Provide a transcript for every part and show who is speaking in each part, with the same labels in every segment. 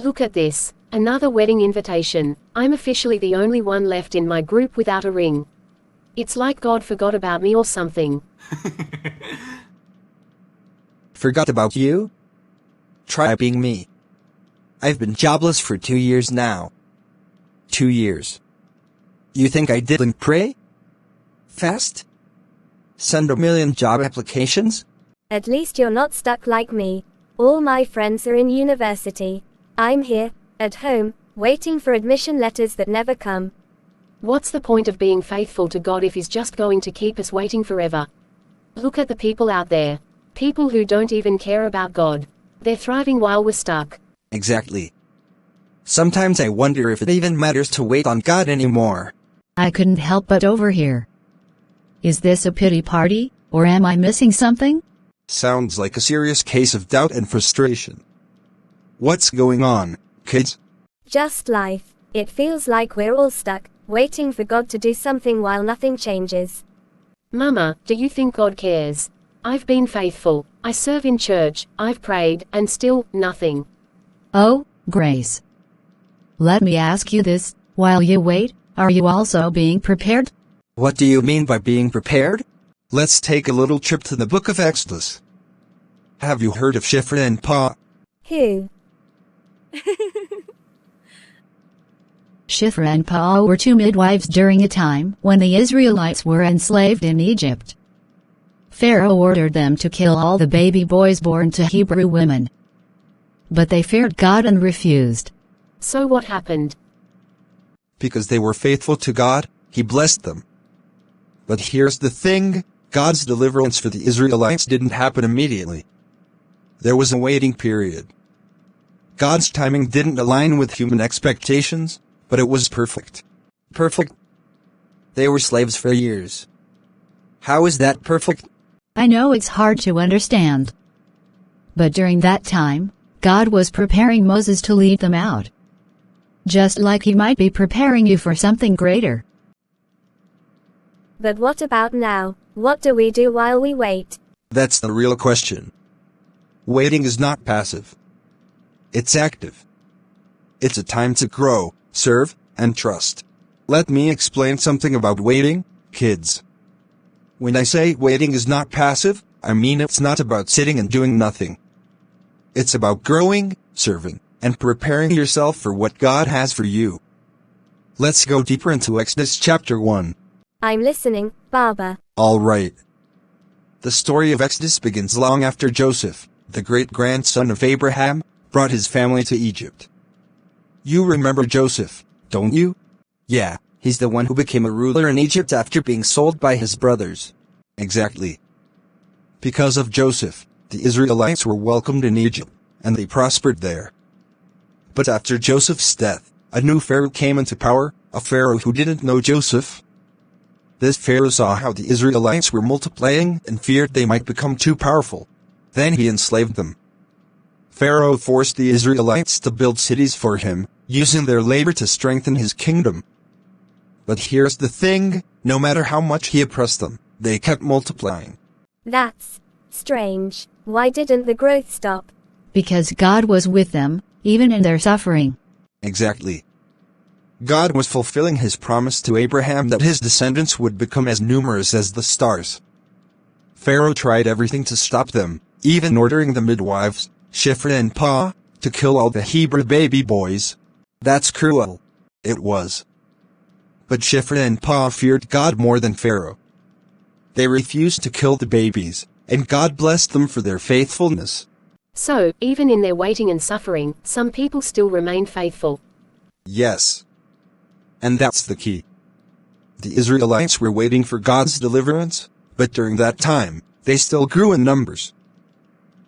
Speaker 1: Look at this. Another wedding invitation. I'm officially the only one left in my group without a ring. It's like God forgot about me or something.
Speaker 2: Forgot about you? Try being me. I've been jobless for 2 years now. 2 years. You think I didn't pray? Fast? Send a million job applications?
Speaker 3: At least you're not stuck like me. All my friends are in university. I'm here, at home, waiting for admission letters that never come.
Speaker 1: What's the point of being faithful to God if He's just going to keep us waiting forever? Look at the people out there. People who don't even care about God. They're thriving while we're stuck.
Speaker 2: Exactly. Sometimes I wonder if it even matters to wait on God anymore.
Speaker 4: I couldn't help but overhear. Is this a pity party, or am I missing something?
Speaker 2: Sounds like a serious case of doubt and frustration. What's going on, kids?
Speaker 3: Just life. It feels like we're all stuck, waiting for God to do something while nothing changes.
Speaker 1: Mama, do you think God cares? I've been faithful. I serve in church, I've prayed, and still, nothing.
Speaker 4: Oh, Grace. Let me ask you this, while you wait, are you also being prepared?
Speaker 2: What do you mean by being prepared? Let's take a little trip to the book of Exodus. Have you heard of Shiphrah and Puah?
Speaker 3: Who?
Speaker 4: Shiphrah and Puah were two midwives during a time when the Israelites were enslaved in Egypt. Pharaoh ordered them to kill all the baby boys born to Hebrew women. But they feared God and refused.
Speaker 1: So what happened?
Speaker 2: Because they were faithful to God, He blessed them. But here's the thing, God's deliverance for the Israelites didn't happen immediately. There was a waiting period. God's timing didn't align with human expectations, but it was perfect. Perfect? They were slaves for years. How is that perfect?
Speaker 4: I know it's hard to understand. But during that time, God was preparing Moses to lead them out. Just like He might be preparing you for something greater.
Speaker 3: But what about now? What do we do while we wait?
Speaker 2: That's the real question. Waiting is not passive. It's active. It's a time to grow, serve, and trust. Let me explain something about waiting, kids. When I say waiting is not passive, I mean it's not about sitting and doing nothing. It's about growing, serving, and preparing yourself for what God has for you. Let's go deeper into Exodus chapter 1.
Speaker 3: I'm listening, Baba.
Speaker 2: All right. The story of Exodus begins long after Joseph, the great-grandson of Abraham, brought his family to Egypt. You remember Joseph, don't you? Yeah, he's the one who became a ruler in Egypt after being sold by his brothers. Exactly. Because of Joseph, the Israelites were welcomed in Egypt, and they prospered there. But after Joseph's death, a new Pharaoh came into power, a Pharaoh who didn't know Joseph. This Pharaoh saw how the Israelites were multiplying and feared they might become too powerful. Then he enslaved them. Pharaoh forced the Israelites to build cities for him, using their labor to strengthen his kingdom. But here's the thing, no matter how much he oppressed them, they kept multiplying.
Speaker 3: That's strange. Why didn't the growth stop?
Speaker 4: Because God was with them, even in their suffering.
Speaker 2: Exactly. God was fulfilling His promise to Abraham that his descendants would become as numerous as the stars. Pharaoh tried everything to stop them, even ordering the midwives, Shiphrah and Puah, to kill all the Hebrew baby boys. That's cruel. It was. But Shiphrah and Puah feared God more than Pharaoh. They refused to kill the babies, and God blessed them for their faithfulness.
Speaker 1: So, even in their waiting and suffering, some people still remain faithful.
Speaker 2: Yes. And that's the key. The Israelites were waiting for God's deliverance, but during that time, they still grew in numbers.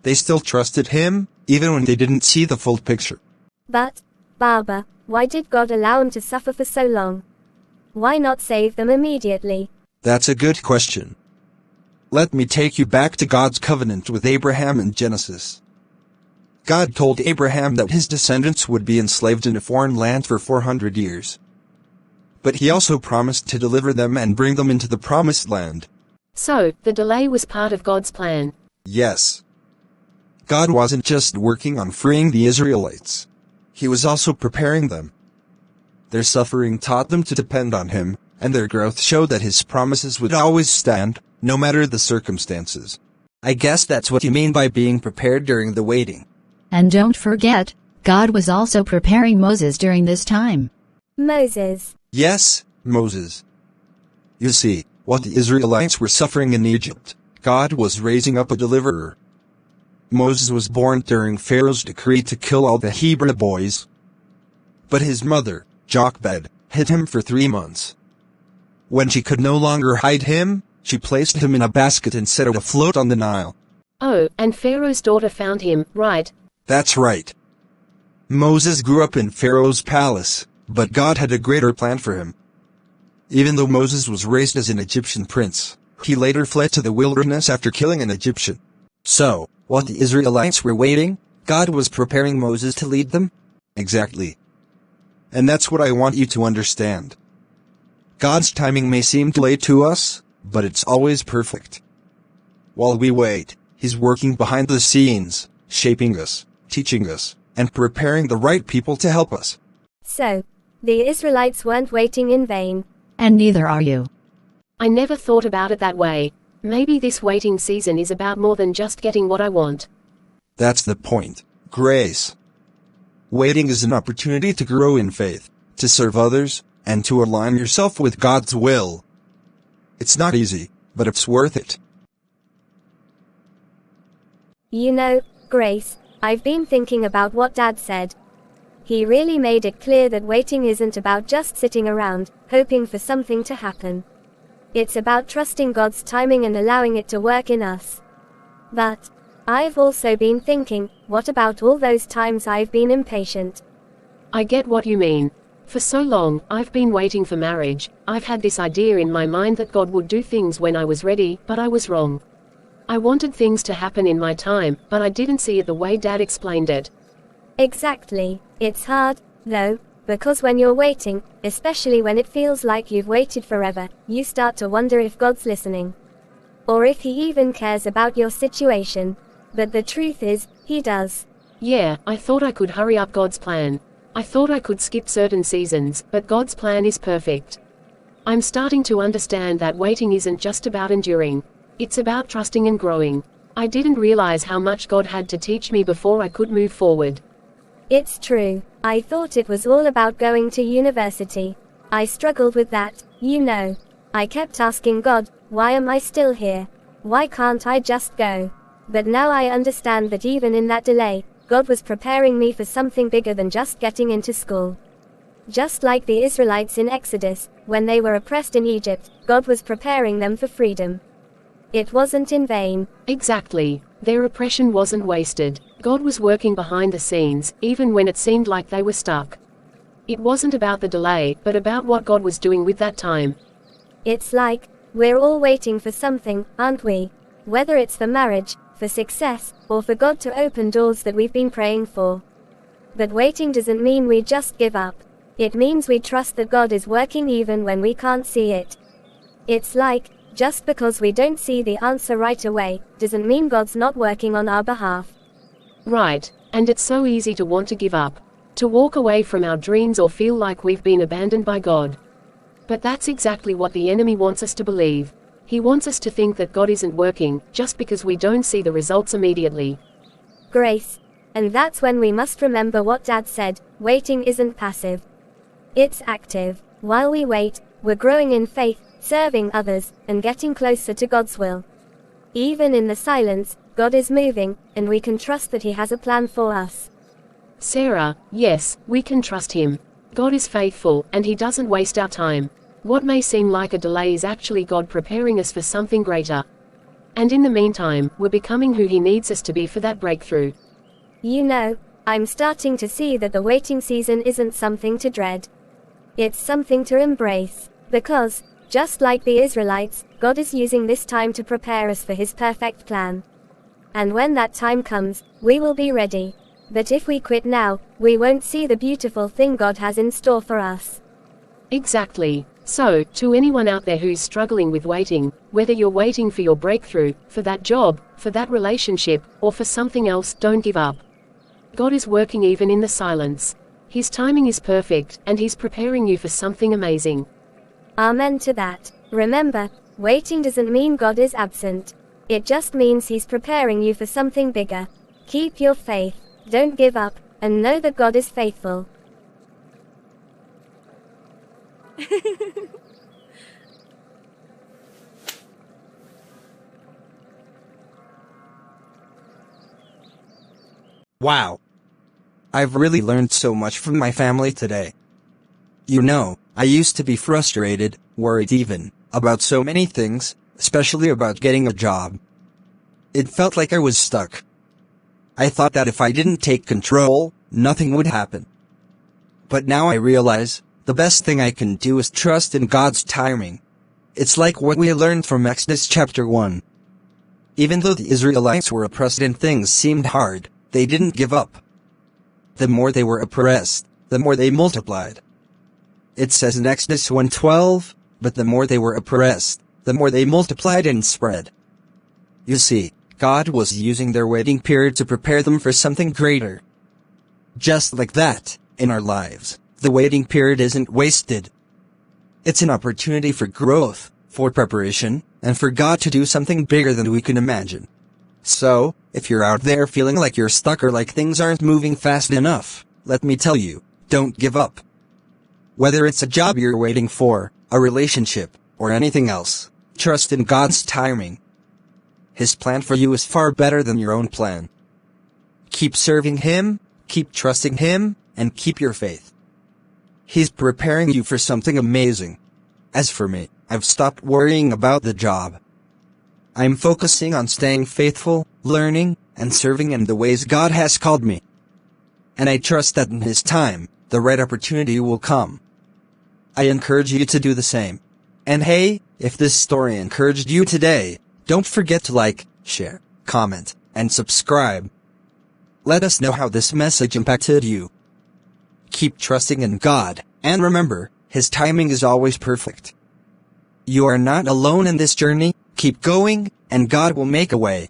Speaker 2: They still trusted Him, even when they didn't see the full picture.
Speaker 3: But, Baba, why did God allow them to suffer for so long? Why not save them immediately?
Speaker 2: That's a good question. Let me take you back to God's covenant with Abraham in Genesis. God told Abraham that his descendants would be enslaved in a foreign land for 400 years. But He also promised to deliver them and bring them into the promised land.
Speaker 1: So, the delay was part of God's plan.
Speaker 2: Yes. God wasn't just working on freeing the Israelites. He was also preparing them. Their suffering taught them to depend on him, and their growth showed that his promises would always stand, no matter the circumstances.
Speaker 5: I guess that's what you mean by being prepared during the waiting.
Speaker 4: And don't forget, God was also preparing Moses during this time.
Speaker 3: Moses.
Speaker 2: Yes, Moses. You see, while the Israelites were suffering in Egypt, God was raising up a deliverer. Moses was born during Pharaoh's decree to kill all the Hebrew boys. But his mother, Jochebed, hid him for 3 months. When she could no longer hide him, she placed him in a basket and set it afloat on the Nile.
Speaker 1: Oh, and Pharaoh's daughter found him, right?
Speaker 2: That's right. Moses grew up in Pharaoh's palace, but God had a greater plan for him. Even though Moses was raised as an Egyptian prince, he later fled to the wilderness after killing an Egyptian.
Speaker 5: So, while the Israelites were waiting, God was preparing Moses to lead them?
Speaker 2: Exactly. And that's what I want you to understand. God's timing may seem delayed to us, but it's always perfect. While we wait, He's working behind the scenes, shaping us, teaching us, and preparing the right people to help us.
Speaker 3: So, the Israelites weren't waiting in vain.
Speaker 4: And neither are you.
Speaker 1: I never thought about it that way. Maybe this waiting season is about more than just getting what I want.
Speaker 2: That's the point, Grace. Waiting is an opportunity to grow in faith, to serve others, and to align yourself with God's will. It's not easy, but it's worth it.
Speaker 3: You know, Grace, I've been thinking about what Dad said. He really made it clear that waiting isn't about just sitting around, hoping for something to happen. It's about trusting God's timing and allowing it to work in us. But I've also been thinking, what about all those times I've been impatient?
Speaker 1: I get what you mean. For so long, I've been waiting for marriage. I've had this idea in my mind that God would do things when I was ready, but I was wrong. I wanted things to happen in my time, but I didn't see it the way Dad explained it.
Speaker 3: Exactly. It's hard, though, because when you're waiting, especially when it feels like you've waited forever, you start to wonder if God's listening. Or if He even cares about your situation. But the truth is, He does.
Speaker 1: Yeah, I thought I could hurry up God's plan. I thought I could skip certain seasons, but God's plan is perfect. I'm starting to understand that waiting isn't just about enduring. It's about trusting and growing. I didn't realize how much God had to teach me before I could move forward.
Speaker 3: It's true. I thought it was all about going to university. I struggled with that, you know. I kept asking God, why am I still here? Why can't I just go? But now I understand that even in that delay, God was preparing me for something bigger than just getting into school. Just like the Israelites in Exodus, when they were oppressed in Egypt, God was preparing them for freedom. It wasn't in vain.
Speaker 1: Exactly. Their oppression wasn't wasted. God was working behind the scenes, even when it seemed like they were stuck. It wasn't about the delay, but about what God was doing with that time.
Speaker 3: It's like, we're all waiting for something, aren't we? Whether it's for marriage, for success, or for God to open doors that we've been praying for. But waiting doesn't mean we just give up. It means we trust that God is working even when we can't see it. It's like, just because we don't see the answer right away, doesn't mean God's not working on our behalf.
Speaker 1: Right. And it's so easy to want to give up. To walk away from our dreams or feel like we've been abandoned by God. But that's exactly what the enemy wants us to believe. He wants us to think that God isn't working, just because we don't see the results immediately.
Speaker 3: Grace. And that's when we must remember what Dad said, waiting isn't passive. It's active. While we wait, we're growing in faith, serving others, and getting closer to God's will. Even in the silence, God is moving, and we can trust that He has a plan for us.
Speaker 1: Sarah, yes, we can trust Him. God is faithful, and He doesn't waste our time. What may seem like a delay is actually God preparing us for something greater. And in the meantime, we're becoming who He needs us to be for that breakthrough.
Speaker 3: You know, I'm starting to see that the waiting season isn't something to dread. It's something to embrace. Because, just like the Israelites, God is using this time to prepare us for His perfect plan. And when that time comes, we will be ready. But if we quit now, we won't see the beautiful thing God has in store for us.
Speaker 1: Exactly. So, to anyone out there who's struggling with waiting, whether you're waiting for your breakthrough, for that job, for that relationship, or for something else, don't give up. God is working even in the silence. His timing is perfect, and He's preparing you for something amazing.
Speaker 3: Amen to that. Remember, waiting doesn't mean God is absent. It just means He's preparing you for something bigger. Keep your faith, don't give up, and know that God is faithful.
Speaker 2: Wow. I've really learned so much from my family today. You know, I used to be frustrated, worried even, about so many things, especially about getting a job. It felt like I was stuck. I thought that if I didn't take control, nothing would happen. But now I realize, the best thing I can do is trust in God's timing. It's like what we learned from Exodus chapter 1. Even though the Israelites were oppressed and things seemed hard, they didn't give up. The more they were oppressed, the more they multiplied. It says in Exodus 1:12, but the more they were oppressed, the more they multiplied and spread. You see, God was using their waiting period to prepare them for something greater. Just like that, in our lives, the waiting period isn't wasted. It's an opportunity for growth, for preparation, and for God to do something bigger than we can imagine. So, if you're out there feeling like you're stuck or like things aren't moving fast enough, let me tell you, don't give up. Whether it's a job you're waiting for, a relationship, or anything else, trust in God's timing. His plan for you is far better than your own plan. Keep serving Him, keep trusting Him, and keep your faith. He's preparing you for something amazing. As for me, I've stopped worrying about the job. I'm focusing on staying faithful, learning, and serving in the ways God has called me. And I trust that in His time, the right opportunity will come. I encourage you to do the same. And hey, if this story encouraged you today, don't forget to like, share, comment, and subscribe. Let us know how this message impacted you. Keep trusting in God, and remember, His timing is always perfect. You are not alone in this journey. Keep going, and God will make a way.